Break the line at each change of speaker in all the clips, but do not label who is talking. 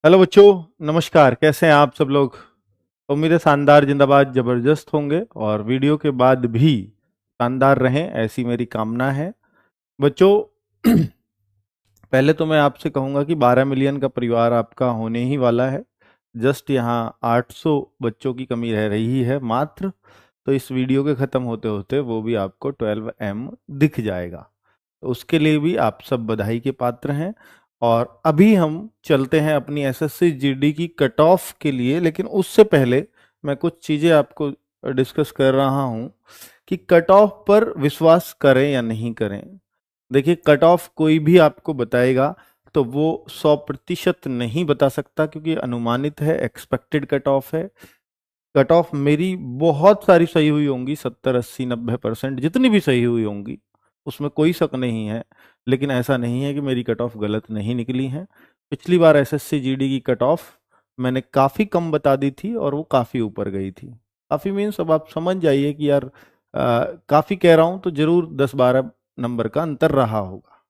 Hello बच्चों, नमस्कार। कैसे हैं आप सब लोग? उम्मीद है शानदार, जिंदाबाद, जबरदस्त होंगे और वीडियो के बाद भी शानदार रहें, ऐसी मेरी कामना है। बच्चों, पहले तो मैं आपसे कहूंगा कि 12 मिलियन का परिवार आपका होने ही वाला है। जस्ट यहाँ 800 बच्चों की कमी रह रही है मात्र। तो इस वीडियो के ख़त्म होते होते वो भी आपको 12M दिख जाएगा। तो उसके लिए भी आप सब बधाई के पात्र हैं। और अभी हम चलते हैं अपनी एसएससी जीडी की कट ऑफ के लिए, लेकिन उससे पहले मैं कुछ चीज़ें आपको डिस्कस कर रहा हूं कि कट ऑफ पर विश्वास करें या नहीं करें। देखिए, कट ऑफ कोई भी आपको बताएगा तो वो 100% नहीं बता सकता, क्योंकि अनुमानित है, एक्सपेक्टेड कट ऑफ है। कट ऑफ मेरी बहुत सारी सही हुई होंगी, 70, 80, 90% जितनी भी सही हुई होंगी, उसमें कोई शक नहीं है। लेकिन ऐसा नहीं है कि मेरी कट ऑफ गलत नहीं निकली है। पिछली बार एसएससी जीडी की कट ऑफ मैंने काफ़ी कम बता दी थी और वो काफ़ी ऊपर गई थी। काफ़ी मीन्स अब आप समझ जाइए कि यार काफ़ी कह रहा हूँ तो जरूर 10-12 नंबर का अंतर रहा होगा।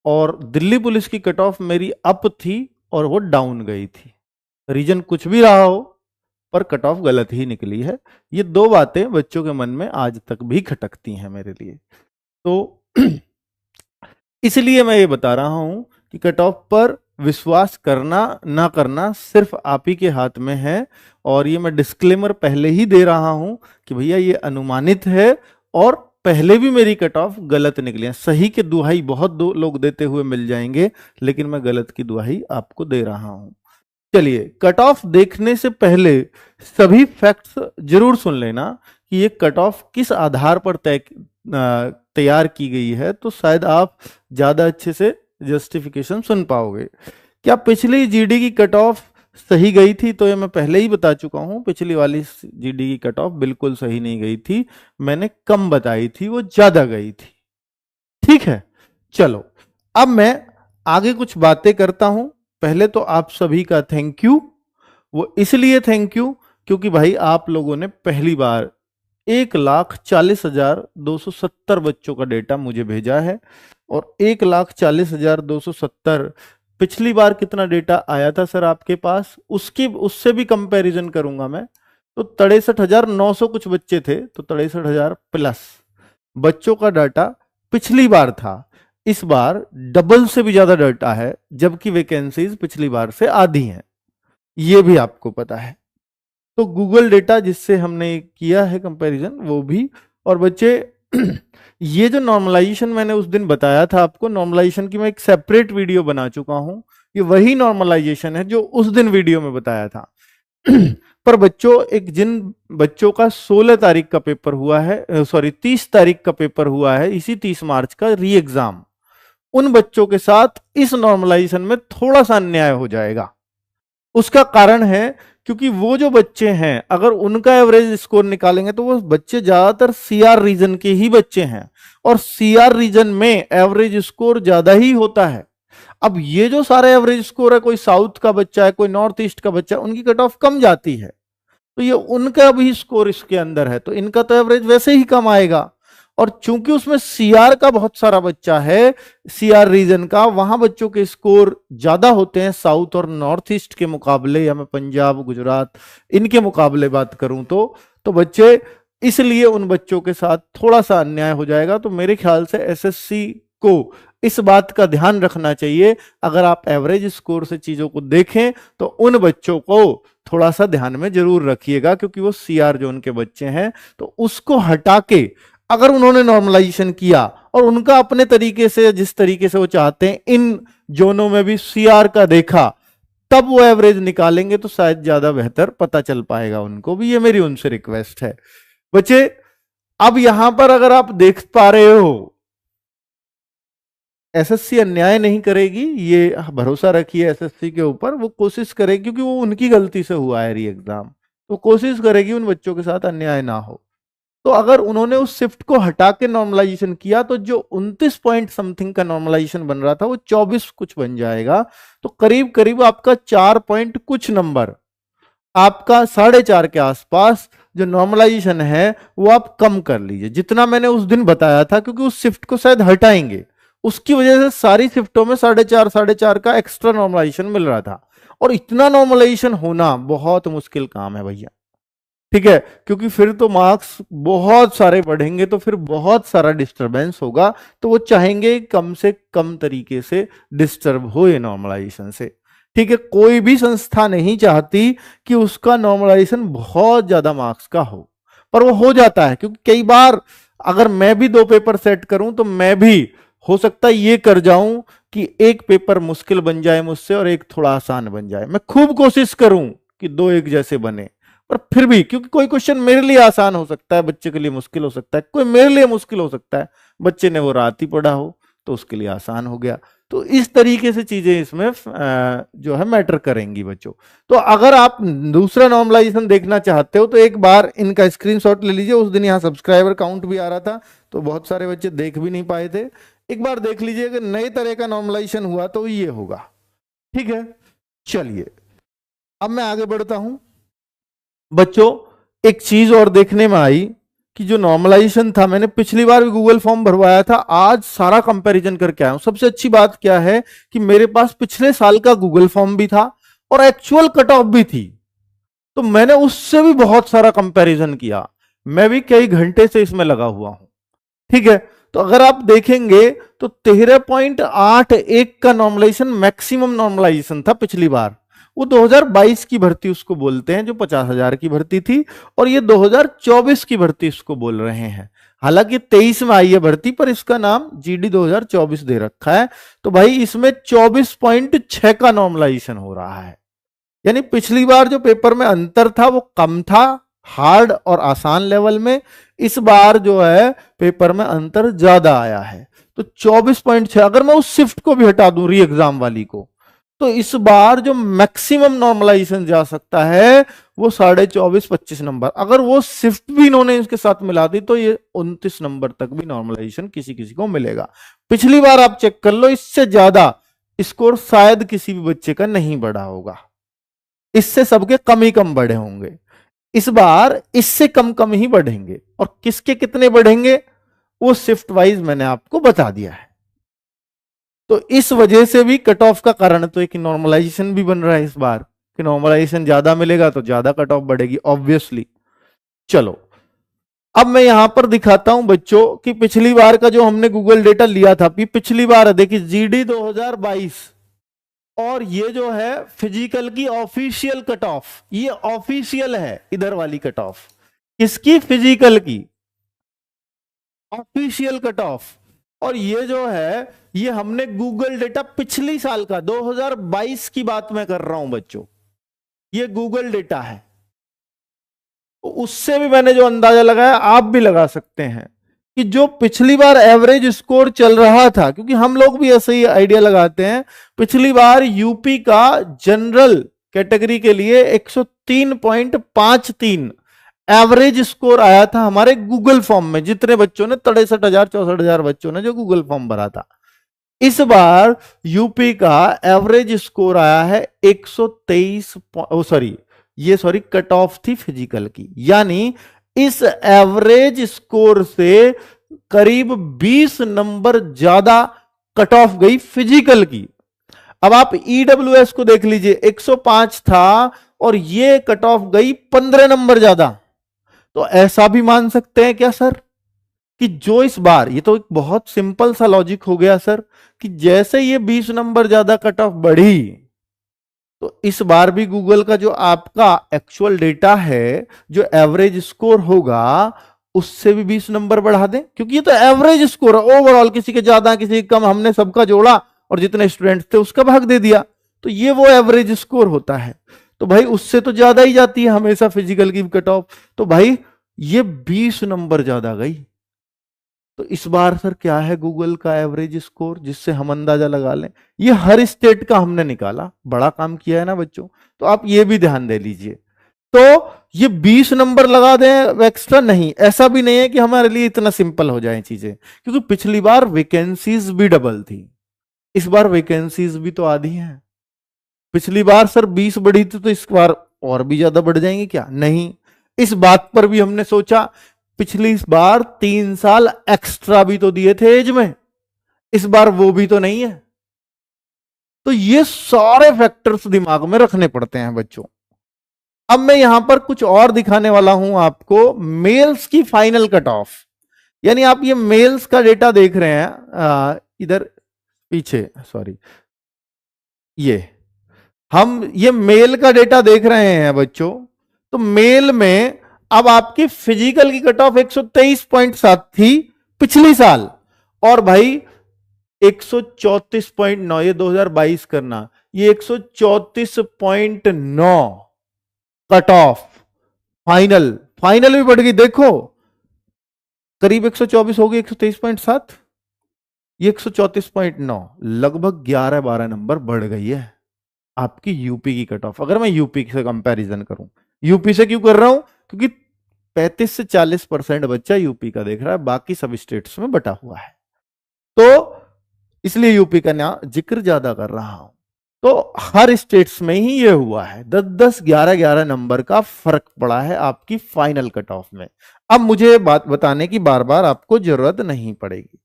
और दिल्ली पुलिस की कट ऑफ मेरी अप थी और वो डाउन गई थी। रीजन कुछ भी रहा हो, पर कट ऑफ गलत ही निकली है। ये दो बातें बच्चों के मन में आज तक भी खटकती हैं मेरे लिए। तो इसलिए मैं ये बता रहा हूं कि कट ऑफ पर विश्वास करना ना करना सिर्फ आप ही के हाथ में है। और ये मैं डिस्क्लेमर पहले ही दे रहा हूं कि भैया ये अनुमानित है, और पहले भी मेरी कट ऑफ गलत निकली है। सही के दुहाई बहुत दो लोग देते हुए मिल जाएंगे, लेकिन मैं गलत की दुहाई आपको दे रहा हूं। चलिए, कट ऑफ देखने से पहले सभी फैक्ट्स जरूर सुन लेना कि ये कट ऑफ किस आधार पर तैयार की गई है, तो शायद आप ज़्यादा अच्छे से जस्टिफिकेशन सुन पाओगे। क्या पिछली जीडी की कट ऑफ सही गई थी? तो ये मैं पहले ही बता चुका हूं, पिछली वाली जीडी की कट ऑफ बिल्कुल सही नहीं गई थी। मैंने कम बताई थी, वो ज़्यादा गई थी। ठीक है, चलो अब मैं आगे कुछ बातें करता हूं। पहले तो आप सभी का थैंक यू। वो इसलिए थैंक यू क्योंकि भाई आप लोगों ने पहली बार 1,40,270 बच्चों का डेटा मुझे भेजा है। और 1,40,270 पिछली बार कितना डेटा आया था सर आपके पास, उसकी उससे भी कंपैरिजन करूंगा मैं। तो 63,900 कुछ बच्चे थे, तो 63,000 प्लस बच्चों का डाटा पिछली बार था। इस बार डबल से भी ज्यादा डाटा है, जबकि वैकेंसीज पिछली बार से आधी हैं, ये भी आपको पता है। तो गूगल डेटा जिससे हमने किया है कंपैरिजन, वो भी। और बच्चे ये जो नॉर्मलाइजेशन मैंने उस दिन बताया था आपको, नॉर्मलाइजेशन की मैं एक सेपरेट वीडियो बना चुका हूं। ये वही नॉर्मलाइजेशन है जो उस दिन वीडियो में बताया था। पर बच्चों, एक जिन बच्चों का 16 तारीख का पेपर हुआ है, सॉरी 30 तारीख का पेपर हुआ है, इसी 30 मार्च का री एग्जाम, उन बच्चों के साथ इस नॉर्मलाइजेशन में थोड़ा सा अन्याय हो जाएगा। उसका कारण है क्योंकि वो जो बच्चे हैं, अगर उनका एवरेज स्कोर निकालेंगे तो वो बच्चे ज्यादातर सीआर रीजन के ही बच्चे हैं, और सीआर रीजन में एवरेज स्कोर ज्यादा ही होता है। अब ये जो सारे एवरेज स्कोर है, कोई साउथ का बच्चा है, कोई नॉर्थ ईस्ट का बच्चा है, उनकी कट ऑफ कम जाती है। तो ये उनका भी स्कोर इसके अंदर है, तो इनका तो एवरेज वैसे ही कम आएगा। और चूंकि उसमें सीआर का बहुत सारा बच्चा है, सीआर रीजन का, वहां बच्चों के स्कोर ज्यादा होते हैं साउथ और नॉर्थ ईस्ट के मुकाबले, या मैं पंजाब, गुजरात, इनके मुकाबले बात करूं तो बच्चे, इसलिए उन बच्चों के साथ थोड़ा सा अन्याय हो जाएगा। तो मेरे ख्याल से एसएससी को इस बात का ध्यान रखना चाहिए। अगर आप एवरेज स्कोर से चीजों को देखें तो उन बच्चों को थोड़ा सा ध्यान में जरूर रखिएगा, क्योंकि वो सीआर जोन के बच्चे हैं। तो उसको हटा के अगर उन्होंने नॉर्मलाइजेशन किया और उनका अपने तरीके से, जिस तरीके से वो चाहते हैं, इन जोनों में भी सीआर का देखा, तब वो एवरेज निकालेंगे तो शायद ज्यादा बेहतर पता चल पाएगा उनको भी। ये मेरी उनसे रिक्वेस्ट है बच्चे। अब यहां पर अगर आप देख पा रहे हो, एसएससी अन्याय नहीं करेगी, ये भरोसा रखिए एसएससी के ऊपर। वो कोशिश करेगी, क्योंकि वो उनकी गलती से हुआ है री एग्जाम, तो कोशिश करेगी उन बच्चों के साथ अन्याय ना हो। तो अगर उन्होंने उस शिफ्ट को हटा के नॉर्मलाइजेशन किया, तो जो 29 पॉइंट समथिंग का नॉर्मलाइजेशन बन रहा था, वो 24 कुछ बन जाएगा। तो करीब करीब आपका 4 पॉइंट कुछ नंबर, आपका 4.5 के आसपास जो नॉर्मलाइजेशन है, वो आप कम कर लीजिए, जितना मैंने उस दिन बताया था। क्योंकि उस शिफ्ट को शायद हटाएंगे, उसकी वजह से सारी शिफ्टों में 4.5 का एक्स्ट्रा नॉर्मलाइजेशन मिल रहा था। और इतना नॉर्मलाइजेशन होना बहुत मुश्किल काम है भैया, ठीक है, क्योंकि फिर तो मार्क्स बहुत सारे बढ़ेंगे, तो फिर बहुत सारा डिस्टरबेंस होगा, तो वो चाहेंगे कम से कम तरीके से डिस्टर्ब हो ये नॉर्मलाइजेशन से, ठीक है। कोई भी संस्था नहीं चाहती कि उसका नॉर्मलाइजेशन बहुत ज्यादा मार्क्स का हो, पर वो हो जाता है, क्योंकि कई बार अगर मैं भी 2 पेपर सेट करूं तो मैं भी हो सकता है ये कर जाऊं कि एक पेपर मुश्किल बन जाए मुझसे और एक थोड़ा आसान बन जाए। मैं खूब कोशिश करूं कि 2 एक जैसे बने, पर फिर भी क्योंकि कोई क्वेश्चन मेरे लिए आसान हो सकता है, बच्चे के लिए मुश्किल हो सकता है, कोई मेरे लिए मुश्किल हो सकता है, बच्चे ने वो रात ही पढ़ा हो तो उसके लिए आसान हो गया। तो इस तरीके से चीजें इसमें जो है मैटर करेंगी बच्चों। तो अगर आप दूसरा नॉर्मलाइजेशन देखना चाहते हो तो एक बार इनका स्क्रीनशॉट ले लीजिए। उस दिन यहाँ सब्सक्राइबर काउंट भी आ रहा था तो बहुत सारे बच्चे देख भी नहीं पाए थे। एक बार देख लीजिए, अगर नए तरह का नॉर्मलाइजेशन हुआ तो ये होगा, ठीक है। चलिए अब मैं आगे बढ़ता हूं बच्चों। एक चीज और देखने में आई कि जो नॉर्मलाइजेशन था, मैंने पिछली बार भी गूगल फॉर्म भरवाया था, आज सारा कंपैरिजन करके आया हूं। सबसे अच्छी बात क्या है कि मेरे पास पिछले साल का गूगल फॉर्म भी था और एक्चुअल कट ऑफ भी थी, तो मैंने उससे भी बहुत सारा कंपैरिजन किया। मैं भी कई घंटे से इसमें लगा हुआ हूं, ठीक है। तो अगर आप देखेंगे तो 13.81 का नॉर्मलाइजेशन मैक्सिमम नॉर्मलाइजेशन था पिछली बार। वो 2022 की भर्ती उसको बोलते हैं जो 50,000 की भर्ती थी, और ये 2024 की भर्ती इसको बोल रहे हैं। हालांकि 23 में आई है भर्ती, पर इसका नाम जीडी 2024 दे रखा है। तो भाई इसमें 24.6 का नॉर्मलाइजेशन हो रहा है, यानी पिछली बार जो पेपर में अंतर था वो कम था हार्ड और आसान लेवल में, इस बार जो है पेपर में अंतर ज्यादा आया है। तो 24.6, अगर मैं उस शिफ्ट को भी हटा दूं री एग्जाम वाली को, तो इस बार जो मैक्सिमम नॉर्मलाइजेशन जा सकता है वो 24.5-25 नंबर। अगर वो शिफ्ट भी इन्होंने इसके साथ मिला दी तो ये 29 नंबर तक भी नॉर्मलाइजेशन किसी किसी को मिलेगा। पिछली बार आप चेक कर लो, इससे ज्यादा स्कोर शायद किसी भी बच्चे का नहीं बढ़ा होगा, इससे सबके कम ही कम बढ़े होंगे। इस बार इससे कम कम ही बढ़ेंगे, और किसके कितने बढ़ेंगे वो शिफ्ट वाइज मैंने आपको बता दिया है। तो इस वजह से भी कट ऑफ का कारण तो एक नॉर्मलाइजेशन भी बन रहा है इस बार, कि नॉर्मलाइजेशन ज्यादा मिलेगा तो ज्यादा कट ऑफ बढ़ेगी ऑब्वियसली। चलो अब मैं यहां पर दिखाता हूं बच्चों कि पिछली बार का जो हमने गूगल डेटा लिया था, पिछली बार देखिए जीडी 2022, और ये जो है फिजिकल की ऑफिशियल कट ऑफ, ये ऑफिशियल है इधर वाली कट ऑफ, किसकी? फिजिकल की ऑफिशियल कट ऑफ। और ये जो है ये हमने गूगल डेटा पिछली साल का 2022 की बात मैं कर रहा हूं बच्चों, ये गूगल डेटा है। तो उससे भी मैंने जो अंदाजा लगाया आप भी लगा सकते हैं कि जो पिछली बार एवरेज स्कोर चल रहा था, क्योंकि हम लोग भी ऐसे ही आइडिया लगाते हैं, पिछली बार यूपी का जनरल कैटेगरी के लिए 103.53 एवरेज स्कोर आया था हमारे गूगल फॉर्म में, जितने बच्चों ने 63,000-64,000 बच्चों ने जो गूगल फॉर्म भरा था। इस बार यूपी का एवरेज स्कोर आया है 123, सॉरी कट ऑफ थी फिजिकल की, यानी इस एवरेज स्कोर से करीब 20 नंबर ज्यादा कट ऑफ गई फिजिकल की। अब आप ईडब्ल्यूएस को देख लीजिए, 105 था और ये कट ऑफ गई 15 नंबर ज्यादा। तो ऐसा भी मान सकते हैं क्या सर कि जो इस बार, ये तो एक बहुत सिंपल सा लॉजिक हो गया सर, कि जैसे ये 20 नंबर ज्यादा कट ऑफ बढ़ी तो इस बार भी गूगल का जो आपका एक्चुअल डेटा है, जो एवरेज स्कोर होगा उससे भी 20 नंबर बढ़ा दें, क्योंकि ये तो एवरेज स्कोर है ओवरऑल, किसी के ज्यादा किसी के कम, हमने सबका जोड़ा और जितने स्टूडेंट्स थे उसका भाग दे दिया, तो ये वो एवरेज स्कोर होता है। तो भाई उससे तो ज्यादा ही जाती है हमेशा फिजिकल की कट ऑफ, तो भाई ये 20 नंबर ज्यादा गई। तो इस बार सर क्या है गूगल का एवरेज स्कोर, जिससे हम अंदाजा लगा लें? ये हर स्टेट का हमने निकाला, बड़ा काम किया है ना बच्चों, तो आप ये भी ध्यान दे लीजिए। तो ये 20 नंबर लगा दें एक्स्ट्रा, नहीं, ऐसा भी नहीं है कि हमारे लिए इतना सिंपल हो जाए चीजें, क्योंकि पिछली बार वैकेंसीज भी डबल थी, इस बार वैकेंसीज भी तो आधी हैं। पिछली बार सर 20 बढ़ी थी तो इस बार और भी ज्यादा बढ़ जाएंगे क्या? नहीं, इस बात पर भी हमने सोचा। पिछली बार 3 साल एक्स्ट्रा भी तो दिए थे एज में, इस बार वो भी तो नहीं है। तो ये सारे फैक्टर्स दिमाग में रखने पड़ते हैं बच्चों। अब मैं यहां पर कुछ और दिखाने वाला हूं आपको, मेल्स की फाइनल कट ऑफ। यानी आप ये मेल्स का डेटा देख रहे हैं इधर पीछे, सॉरी, ये मेल का डेटा देख रहे हैं बच्चों। तो मेल में अब आपकी फिजिकल की कट ऑफ 123.7 थी पिछली साल, और भाई 134.9, ये 2022 करना, ये 134.9 कट ऑफ फाइनल। फाइनल भी बढ़ गई, देखो करीब 124 हो गई, 123.7, ये 134.9, लगभग 11-12 नंबर बढ़ गई है आपकी यूपी की कट ऑफ। अगर मैं यूपी से कंपैरिजन करूं, यूपी से क्यों कर रहा हूं, क्योंकि 35 से 40% बच्चा यूपी का देख रहा है, बाकी सब स्टेट्स में बटा हुआ है, तो इसलिए यूपी का ना जिक्र ज्यादा कर रहा हूं। तो हर स्टेट्स में ही ये हुआ है, 10-10, 11-11 नंबर का फर्क पड़ा है आपकी फाइनल कट ऑफ में। अब मुझे बात बताने की बार बार आपको जरूरत नहीं पड़ेगी।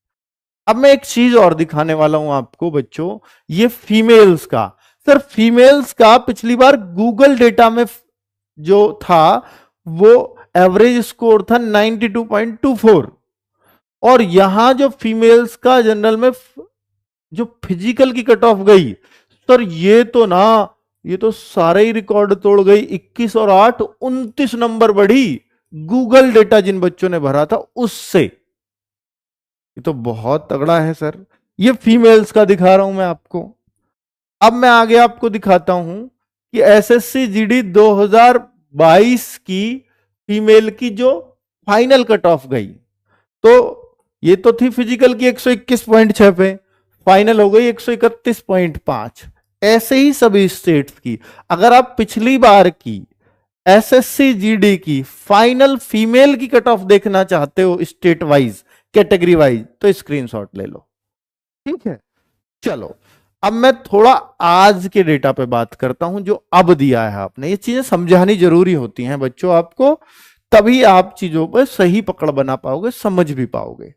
अब मैं एक चीज और दिखाने वाला हूं आपको बच्चों, ये फीमेल्स का। सर फीमेल्स का पिछली बार गूगल डेटा में जो था वो एवरेज स्कोर था 92.24, और यहां जो फीमेल्स का जनरल में जो फिजिकल की कट ऑफ गई, सर ये तो सारे ही रिकॉर्ड तोड़ गई। 21 और 8, 29 नंबर बढ़ी गूगल डेटा जिन बच्चों ने भरा था उससे। ये तो बहुत तगड़ा है सर। ये फीमेल्स का दिखा रहा हूं मैं आपको। अब मैं आगे आपको दिखाता हूं कि एसएससी जीडी 2022 की फीमेल की जो फाइनल कट ऑफ गई, तो ये तो थी फिजिकल की 121.6 पे, फाइनल हो गई 131.5। ऐसे ही सभी स्टेट्स की अगर आप पिछली बार की एसएससी जीडी की फाइनल फीमेल की कट ऑफ देखना चाहते हो स्टेट वाइज, कैटेगरी वाइज, तो स्क्रीनशॉट ले लो, ठीक है। चलो अब मैं थोड़ा आज के डेटा पे बात करता हूं जो अब दिया है आपने। ये चीजें समझानी जरूरी होती हैं बच्चों आपको, तभी आप चीजों पर सही पकड़ बना पाओगे, समझ भी पाओगे।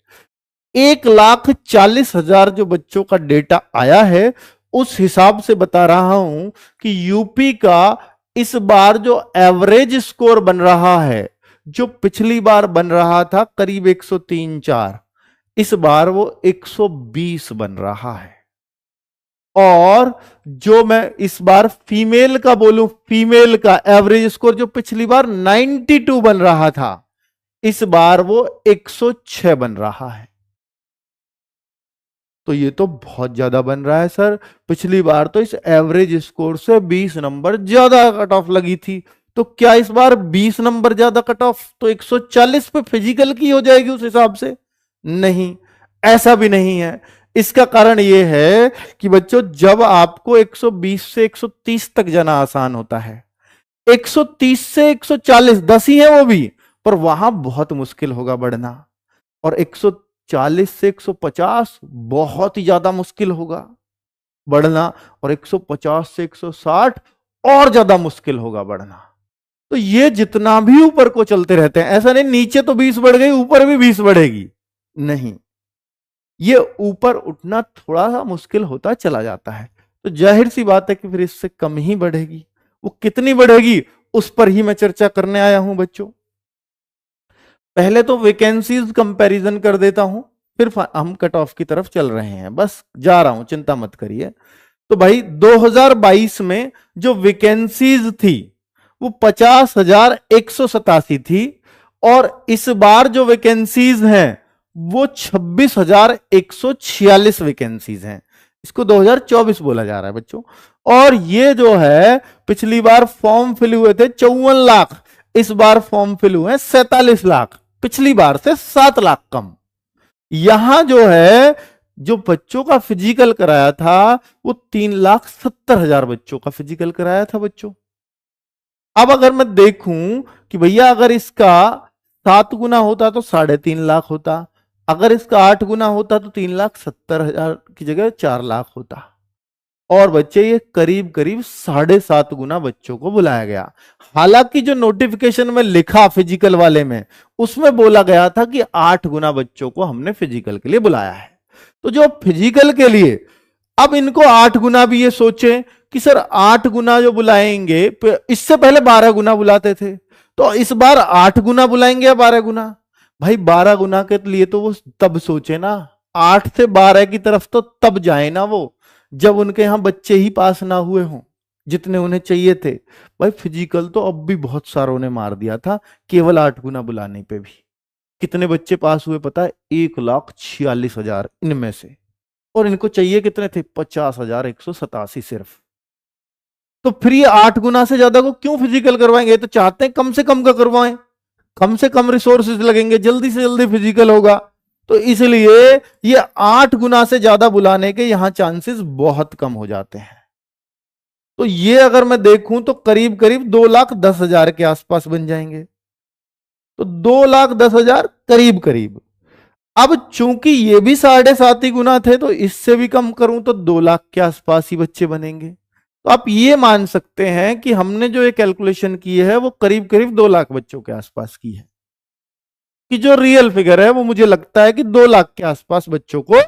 1,40,000 जो बच्चों का डेटा आया है, उस हिसाब से बता रहा हूं कि यूपी का इस बार जो एवरेज स्कोर बन रहा है, जो पिछली बार बन रहा था करीब 103-104, इस बार वो 120 बन रहा है। और जो मैं इस बार फीमेल का बोलूं, फीमेल का एवरेज स्कोर जो पिछली बार 92 बन रहा था, इस बार वो 106 बन रहा है। तो ये तो बहुत ज्यादा बन रहा है सर। पिछली बार तो इस एवरेज स्कोर से 20 नंबर ज्यादा कट ऑफ लगी थी, तो क्या इस बार 20 नंबर ज्यादा कट ऑफ तो 140 पे फिजिकल की हो जाएगी उस हिसाब से? नहीं, ऐसा भी नहीं है। इसका कारण यह है कि बच्चों जब आपको 120 से 130 तक जाना आसान होता है, 130 से 140 10 ही है वो भी, पर वहां बहुत मुश्किल होगा बढ़ना, और 140 से 150 बहुत ही ज्यादा मुश्किल होगा बढ़ना, और 150 से 160 और ज्यादा मुश्किल होगा बढ़ना। तो ये जितना भी ऊपर को चलते रहते हैं, ऐसा नहीं नीचे तो 20 बढ़ गई ऊपर भी 20 बढ़ेगी, नहीं, ये ऊपर उठना थोड़ा सा मुश्किल होता चला जाता है। तो जाहिर सी बात है कि फिर इससे कम ही बढ़ेगी। वो कितनी बढ़ेगी उस पर ही मैं चर्चा करने आया हूं बच्चों। पहले तो वैकेंसीज कंपैरिजन कर देता हूं, फिर हम कट ऑफ की तरफ चल रहे हैं, बस जा रहा हूं, चिंता मत करिए। तो भाई 2022 में जो वैकेंसीज थी वो 50,187 थी, और इस बार जो वैकेंसीज हैं वो 26,146 वैकेंसीज हैं। इसको 2024 बोला जा रहा है बच्चों। और ये जो है पिछली बार फॉर्म फिल हुए थे 54 लाख, इस बार फॉर्म फिल हुए हैं 47 लाख, पिछली बार से 7 लाख कम। यहां जो है जो बच्चों का फिजिकल कराया था वो 3,70,000 बच्चों का फिजिकल कराया था बच्चों। अब अगर मैं देखूं कि भैया अगर इसका 7 गुना होता तो 3.5 लाख होता, अगर इसका 8 गुना होता तो 3,70,000 की जगह 4 लाख होता, और बच्चे ये करीब करीब 7.5 गुना बच्चों को बुलाया गया। हालांकि जो नोटिफिकेशन में लिखा फिजिकल वाले में, उसमें बोला गया था कि 8 गुना बच्चों को हमने फिजिकल के लिए बुलाया है। तो जो फिजिकल के लिए अब इनको 8 गुना भी ये सोचे कि सर 8 गुना जो बुलाएंगे, इससे पहले 12 गुना बुलाते थे, तो इस बार 8 गुना बुलाएंगे या 12 गुना? भाई 12 गुना के लिए तो वो तब सोचे ना, 8 से 12 की तरफ तो तब जाए ना वो, जब उनके यहां बच्चे ही पास ना हुए हों जितने उन्हें चाहिए थे। भाई फिजिकल तो अब भी बहुत सारों ने मार दिया था केवल 8 गुना बुलाने पे भी। कितने बच्चे पास हुए पता है? 1,46,000 इनमें से, और इनको चाहिए कितने थे? 50,187 सिर्फ। तो फिर ये 8 गुना से ज्यादा को क्यों फिजिकल करवाएंगे? तो चाहते हैं कम से कम का करवाएं, कम से कम रिसोर्सेज लगेंगे, जल्दी से जल्दी फिजिकल होगा। तो इसलिए ये 8 गुना से ज्यादा बुलाने के यहां चांसेस बहुत कम हो जाते हैं। तो ये अगर मैं देखूं तो करीब करीब 2,10,000 के आसपास बन जाएंगे। तो 2,10,000 करीब करीब। अब चूंकि ये भी 7.5 ही गुना थे, तो इससे भी कम करूं तो 2 लाख के आसपास ही बच्चे बनेंगे। तो आप ये मान सकते हैं कि हमने जो ये कैलकुलेशन की है वो करीब करीब 2 लाख बच्चों के आसपास की है, कि जो रियल फिगर है वो मुझे लगता है कि 2 लाख के आसपास बच्चों को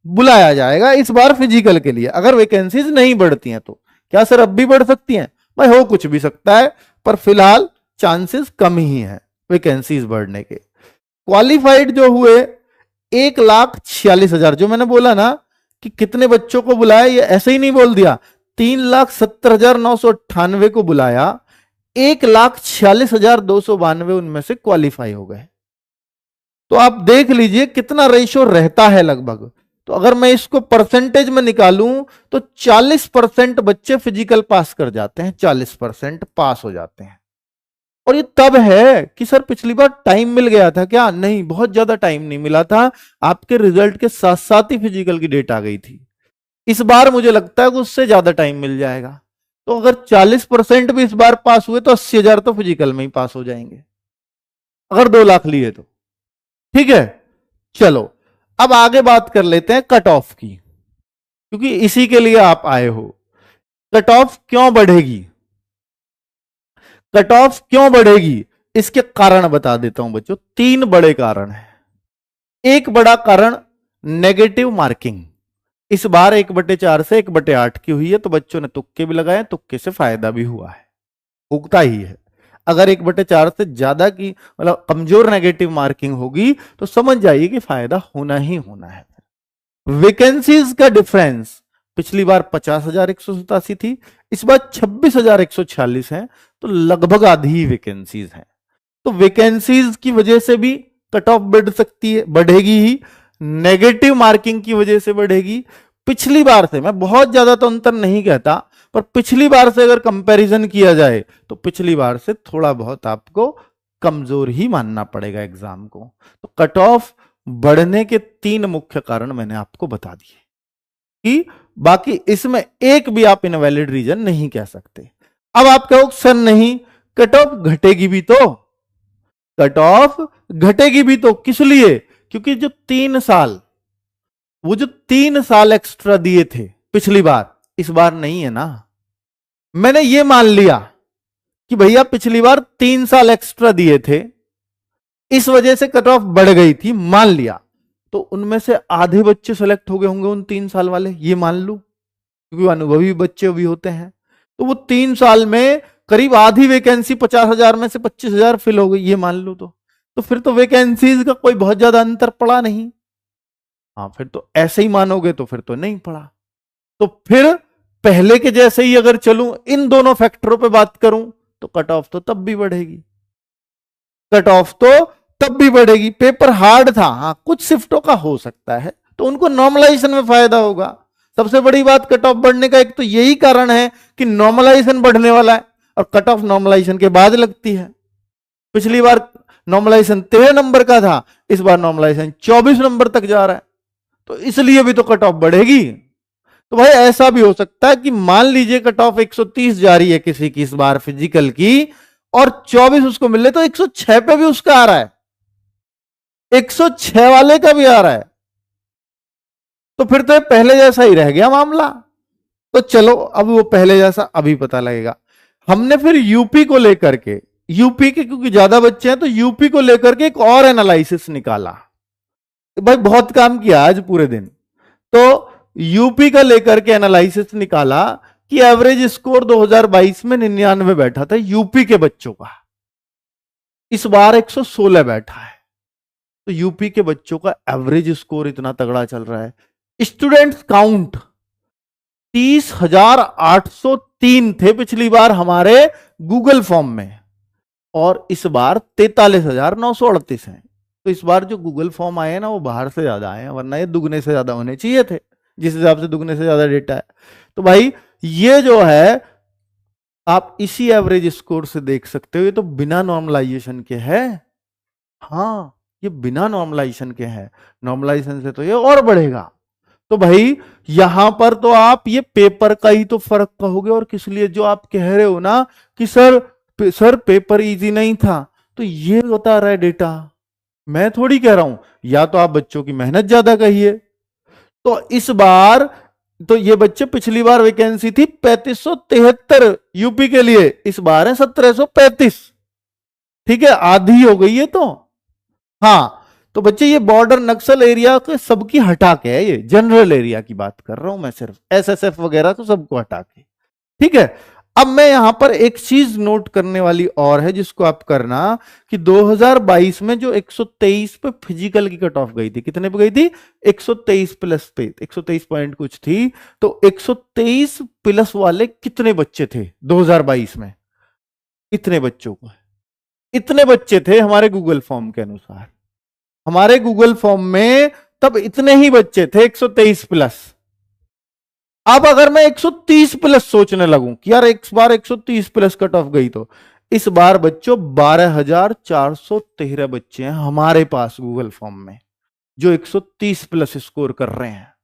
बुलाया जाएगा इस बार फिजिकल के लिए, अगर वैकेंसीज नहीं बढ़ती हैं तो। क्या सर अब भी बढ़ सकती हैं? भाई हो कुछ भी सकता है, पर फिलहाल चांसेस कम ही हैं वैकेंसीज बढ़ने के। क्वालिफाइड जो हुए 1,46,000, जो मैंने बोला ना कि कितने बच्चों को बुलाया, ये ऐसे ही नहीं बोल दिया, 3,70,998 को बुलाया, 1,46,292 उनमें से क्वालिफाई हो गए। तो आप देख लीजिए कितना रेशो रहता है लगभग। तो अगर मैं इसको परसेंटेज में निकालूं तो 40% बच्चे फिजिकल पास कर जाते हैं, 40% पास हो जाते हैं। और ये तब है कि सर पिछली बार टाइम मिल गया था क्या? नहीं, बहुत ज्यादा टाइम नहीं मिला था, आपके रिजल्ट के साथ साथ ही फिजिकल की डेट आ गई थी। इस बार मुझे लगता है कि उससे ज्यादा टाइम मिल जाएगा। तो अगर 40% भी इस बार पास हुए तो 80,000 तो फिजिकल में ही पास हो जाएंगे, अगर 2 लाख लिए तो। ठीक है, चलो अब आगे बात कर लेते हैं कट ऑफ की, क्योंकि इसी के लिए आप आए हो। कट ऑफ क्यों बढ़ेगी? कट ऑफ क्यों बढ़ेगी इसके कारण बता देता हूं बच्चों। 3 बड़े कारण हैं। एक बड़ा कारण नेगेटिव मार्किंग, इस बार 1/4 से 1/8 की हुई है, तो बच्चों ने तुक्के भी लगाए, तुक्के से फायदा भी हुआ है, उगता ही है। अगर 1/4 से ज्यादा की मतलब कमजोर नेगेटिव मार्किंग होगी तो समझ जाइए कि फायदा होना ही होना है। वैकेंसीज का डिफरेंस पिछली बार 50,187 थी, इस बार 26,146 है, तो लगभग आधी ही वैकेंसीज हैं। तो वैकेंसीज की वजह से भी कट ऑफ बढ़ सकती है, बढ़ेगी ही, नेगेटिव मार्किंग की वजह से बढ़ेगी। पिछली बार से मैं बहुत ज्यादा तो अंतर नहीं कहता, पर पिछली बार से अगर कंपैरिजन किया जाए तो पिछली बार से थोड़ा बहुत आपको कमजोर ही मानना पड़ेगा एग्जाम को। तो कट ऑफ बढ़ने के 3 मुख्य कारण मैंने आपको बता दिए, कि बाकी इसमें एक भी आप इनवैलिड रीजन नहीं कह सकते। अब आप कहो सर नहीं, कट ऑफ घटेगी भी तो, कट ऑफ घटेगी भी तो, किस लिए? क्योंकि जो 3 साल, वो जो 3 साल एक्स्ट्रा दिए थे पिछली बार, इस बार नहीं है ना। मैंने ये मान लिया कि भैया पिछली बार 3 साल एक्स्ट्रा दिए थे, इस वजह से कट ऑफ बढ़ गई थी, मान लिया। तो उनमें से आधे बच्चे सेलेक्ट हो गए होंगे उन 3 साल वाले, ये मान लू, क्योंकि अनुभवी बच्चे भी होते हैं। तो वो 3 साल में करीब आधी वैकेंसी 50,000 में से 25,000 फिल हो गई, ये मान लू। तो फिर तो वैकेंसीज का कोई बहुत ज्यादा अंतर पड़ा नहीं। हाँ, फिर तो ऐसे ही मानोगे तो फिर तो नहीं पड़ा। तो फिर पहले के जैसे ही अगर चलूं, इन दोनों फैक्टरों पे बात करूं, तो कट ऑफ तो तब भी बढ़ेगी, कट ऑफ तो तब भी बढ़ेगी। पेपर हार्ड था, हाँ कुछ शिफ्टों का हो सकता है, तो उनको नॉर्मलाइजेशन में फायदा होगा। सबसे बड़ी बात कट ऑफ बढ़ने का एक तो यही कारण है कि नॉर्मलाइजेशन बढ़ने वाला है, और कट ऑफ नॉर्मलाइजेशन के बाद लगती है। पिछली बार नॉर्मलाइजेशन 13 नंबर का था, इस बार नॉर्मलाइजेशन 24 नंबर तक जा रहा है, तो इसलिए भी तो कट ऑफ बढ़ेगी। तो भाई ऐसा भी हो सकता है कि मान लीजिए कट ऑफ 130 जा रही है किसी की इस बार फिजिकल की, और 24 उसको मिले, तो 106 पे भी उसका आ रहा है, 106 वाले का भी आ रहा है, तो फिर तो पहले जैसा ही रह गया मामला। तो चलो अब वो पहले जैसा अभी पता लगेगा। हमने फिर यूपी को लेकर के, यूपी के क्योंकि ज्यादा बच्चे हैं, तो यूपी को लेकर के एक और एनालिसिस निकाला। भाई बहुत काम किया आज पूरे दिन। तो यूपी का लेकर के एनालिसिस निकाला कि एवरेज स्कोर 2022 में 99 बैठा था यूपी के बच्चों का, इस बार 116 बैठा है। तो यूपी के बच्चों का एवरेज स्कोर इतना तगड़ा चल रहा है। स्टूडेंट्स काउंट 30,803 थे पिछली बार हमारे गूगल फॉर्म में, और इस बार 43,938 हैं। तो इस बार जो गूगल फॉर्म आए हैं ना, वो बाहर से ज्यादा आए हैं, वरना ये दुगने से ज्यादा होने चाहिए थे, जिस हिसाब से दुगने से ज्यादा डेटा है। तो भाई ये जो है आप इसी एवरेज स्कोर से देख सकते हो, ये तो बिना नॉर्मलाइजेशन के है। हाँ, ये बिना नॉर्मलाइजेशन के है, नॉर्मलाइजेशन से तो ये और बढ़ेगा। तो भाई यहां पर तो आप ये पेपर का ही तो फर्क कहोगे, और किस लिए जो आप कह रहे हो ना कि सर पेपर इजी नहीं था, तो ये बता रहा है डेटा, मैं थोड़ी कह रहा हूं। या तो आप बच्चों की मेहनत ज्यादा कहिए। तो इस बार तो ये बच्चे, पिछली बार वैकेंसी थी 3573 यूपी के लिए, इस बार है 1735। ठीक है, आधी हो गई है। तो हाँ, तो बच्चे ये बॉर्डर नक्सल एरिया के सबकी हटा के है, ये जनरल एरिया की बात कर रहा हूं मैं, सिर्फ एसएसएफ वगैरह तो सबको हटा के। ठीक है, अब मैं यहां पर एक चीज नोट करने वाली और है जिसको आप करना, कि 2022 में जो 123 पे फिजिकल की कट ऑफ गई थी, कितने पे गई थी? 123 प्लस पे, 123 पॉइंट कुछ थी। तो 123 प्लस वाले कितने बच्चे थे 2022 में? इतने बच्चों को, इतने बच्चे थे हमारे गूगल फॉर्म के अनुसार। हमारे गूगल फॉर्म में तब इतने ही बच्चे थे 123 प्लस। अब अगर मैं 130 प्लस सोचने लगूं कि यार इस बार 130 प्लस कट ऑफ गई, तो इस बार बच्चों 12,413 बच्चे हैं हमारे पास गूगल फॉर्म में जो 130 प्लस स्कोर कर रहे हैं।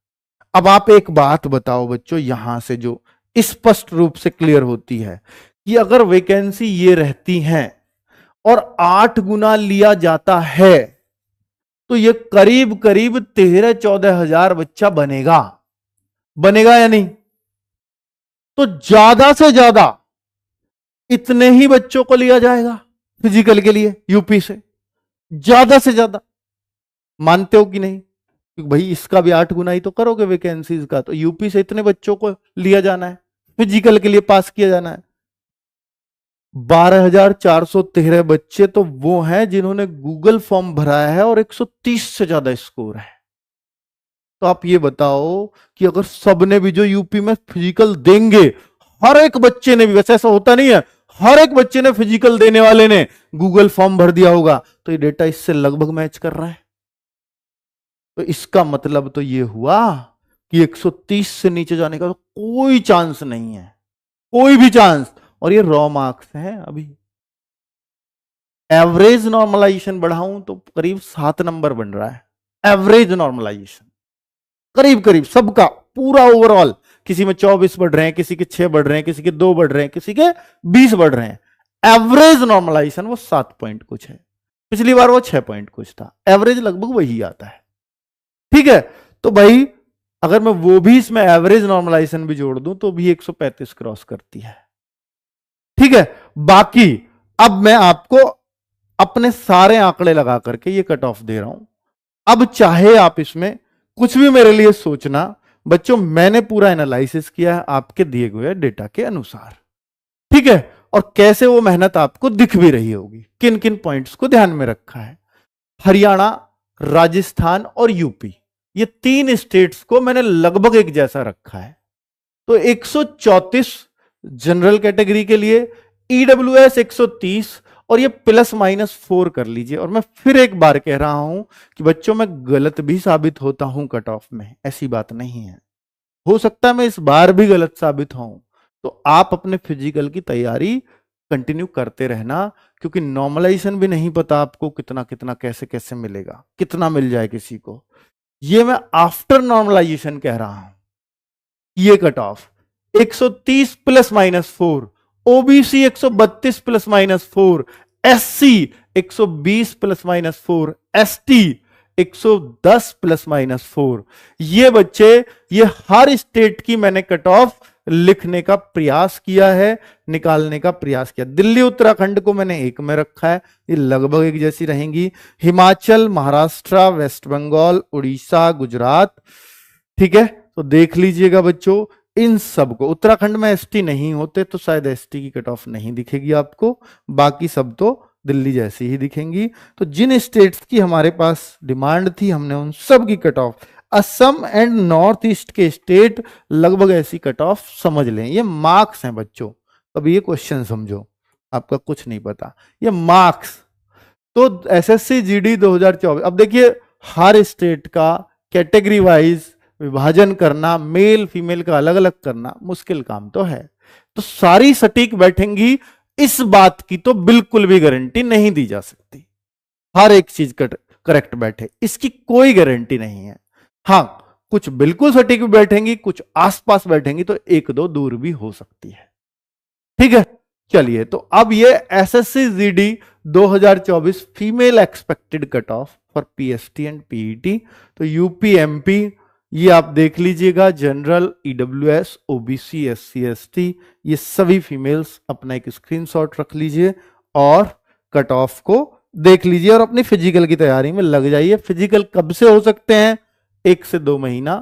अब आप एक बात बताओ बच्चों, यहां से जो स्पष्ट रूप से क्लियर होती है कि अगर वैकेंसी ये रहती है और 8 गुना लिया जाता है, तो ये करीब करीब 13-14 हजार बच्चा बनेगा। बनेगा या नहीं? तो ज्यादा से ज्यादा इतने ही बच्चों को लिया जाएगा फिजिकल के लिए यूपी से, ज्यादा से ज्यादा। मानते हो कि नहीं? क्योंकि भाई इसका भी 8 गुना ही तो करोगे वैकेंसीज का, तो यूपी से इतने बच्चों को लिया जाना है, फिजिकल के लिए पास किया जाना है। 12,413 बच्चे तो वो हैं जिन्होंने गूगल फॉर्म भरा है और 130 से ज्यादा स्कोर है। तो आप ये बताओ कि अगर सबने भी जो यूपी में फिजिकल देंगे, हर एक बच्चे ने भी, वैसे ऐसा होता नहीं है, हर एक बच्चे ने फिजिकल देने वाले ने गूगल फॉर्म भर दिया होगा, तो ये डेटा इससे लगभग मैच कर रहा है। तो इसका मतलब तो ये हुआ कि 130 से नीचे जाने का तो कोई चांस नहीं है, कोई भी चांस। और ये रॉ मार्क्स हैं अभी। एवरेज नॉर्मलाइजेशन बढ़ाऊं तो करीब 7 नंबर बन रहा है, एवरेज नॉर्मलाइजेशन करीब करीब सबका पूरा ओवरऑल। किसी में 24 बढ़ रहे हैं, किसी के 6 बढ़ रहे हैं, किसी के 2 बढ़ रहे हैं, किसी के 20 बढ़ रहे हैं। एवरेज नॉर्मलाइजेशन वो 7 पॉइंट कुछ है, पिछली बार वो 6 पॉइंट कुछ था, एवरेज लगभग वही आता है। ठीक है, तो भाई अगर मैं वो भी इसमें एवरेज नॉर्मलाइजेशन भी जोड़ दूं तो भी 135 क्रॉस करती है। ठीक है, बाकी अब मैं आपको अपने सारे आंकड़े लगा करके ये कट ऑफ दे रहा हूं। अब चाहे आप इसमें कुछ भी मेरे लिए सोचना, बच्चों मैंने पूरा एनालिसिस किया है आपके दिए हुए डेटा के अनुसार। ठीक है, और कैसे वो मेहनत आपको दिख भी रही होगी, किन किन पॉइंट्स को ध्यान में रखा है। हरियाणा, राजस्थान और यूपी, ये 3 स्टेट्स को मैंने लगभग एक जैसा रखा है। तो 134 जनरल कैटेगरी के लिए, ईडब्ल्यूएस 130, और ये ±4 कर लीजिए। और मैं फिर एक बार कह रहा हूं कि बच्चों मैं गलत भी साबित होता हूं कट ऑफ में, ऐसी बात नहीं है, हो सकता है मैं इस बार भी गलत साबित हूं। तो आप अपने फिजिकल की तैयारी कंटिन्यू करते रहना, क्योंकि नॉर्मलाइजेशन भी नहीं पता आपको कितना कितना कैसे कैसे मिलेगा, कितना मिल जाए किसी को। ये मैं आफ्टर नॉर्मलाइजेशन कह रहा हूं। ये cut off 130 ±4, OBC 132 ±4, SC 120 ±4, ST 110 ±4। ये बच्चे, ये हर स्टेट की मैंने कट ऑफ लिखने का प्रयास किया है, निकालने का प्रयास किया। दिल्ली उत्तराखंड को मैंने एक में रखा है, ये लगभग एक जैसी रहेंगी। हिमाचल, महाराष्ट्र, वेस्ट बंगाल, उड़ीसा, गुजरात, ठीक है, तो देख लीजिएगा बच्चों, इन सब को, उत्तराखंड में एसटी नहीं होते तो शायद एसटी की कट ऑफ नहीं दिखेगी आपको, बाकी सब तो दिल्ली जैसी ही दिखेंगी। तो जिन स्टेट्स की हमारे पास डिमांड थी हमने उन सब की cut off, Assam and north east के स्टेट लगभग ऐसी कट ऑफ समझ लें। ये मार्क्स हैं बच्चों, अब ये क्वेश्चन समझो, आपका कुछ नहीं पता, ये मार्क्स। तो एसएससी जीडी 2024, अब देखिए हर स्टेट का कैटेगरी वाइज विभाजन करना, मेल फीमेल का अलग अलग करना मुश्किल काम तो है। तो सारी सटीक बैठेंगी इस बात की तो बिल्कुल भी गारंटी नहीं दी जा सकती, हर एक चीज करेक्ट बैठे इसकी कोई गारंटी नहीं है। हाँ, कुछ बिल्कुल सटीक बैठेंगी, कुछ आसपास बैठेंगी, तो एक दो दूर भी हो सकती है। ठीक है, चलिए, तो अब ये SSC GD 2024 female expected cut off for PST and PET. तो यूपी एमपी ये आप देख लीजिएगा, general, EWS, OBC, SC ST, ये सभी फीमेल्स अपना एक स्क्रीनशॉट रख लीजिए और कट ऑफ को देख लीजिए और अपनी फिजिकल की तैयारी में लग जाइए। फिजिकल कब से हो सकते हैं? 1 से 2 महीना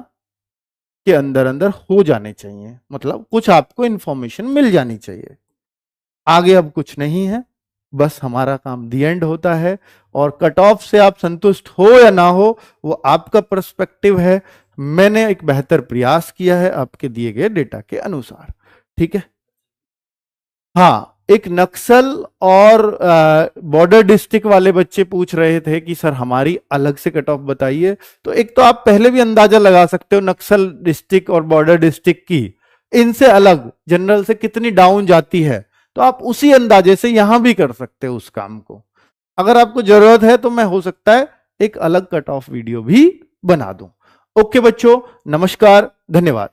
के अंदर अंदर हो जाने चाहिए, मतलब कुछ आपको इंफॉर्मेशन मिल जानी चाहिए। आगे अब कुछ नहीं है, बस हमारा काम दी एंड होता है। और कट ऑफ से आप संतुष्ट हो या ना हो वो आपका पर्सपेक्टिव है। मैंने एक बेहतर प्रयास किया है आपके दिए गए डेटा के अनुसार। ठीक है, हाँ, एक नक्सल और बॉर्डर डिस्ट्रिक्ट वाले बच्चे पूछ रहे थे कि सर हमारी अलग से कट ऑफ बताइए। तो एक तो आप पहले भी अंदाजा लगा सकते हो नक्सल डिस्ट्रिक्ट और बॉर्डर डिस्ट्रिक्ट की, इनसे अलग जनरल से कितनी डाउन जाती है, तो आप उसी अंदाजे से यहां भी कर सकते हो उस काम को। अगर आपको जरूरत है तो मैं हो सकता है एक अलग कट ऑफ वीडियो भी बना दूं। ओके बच्चों, नमस्कार, धन्यवाद।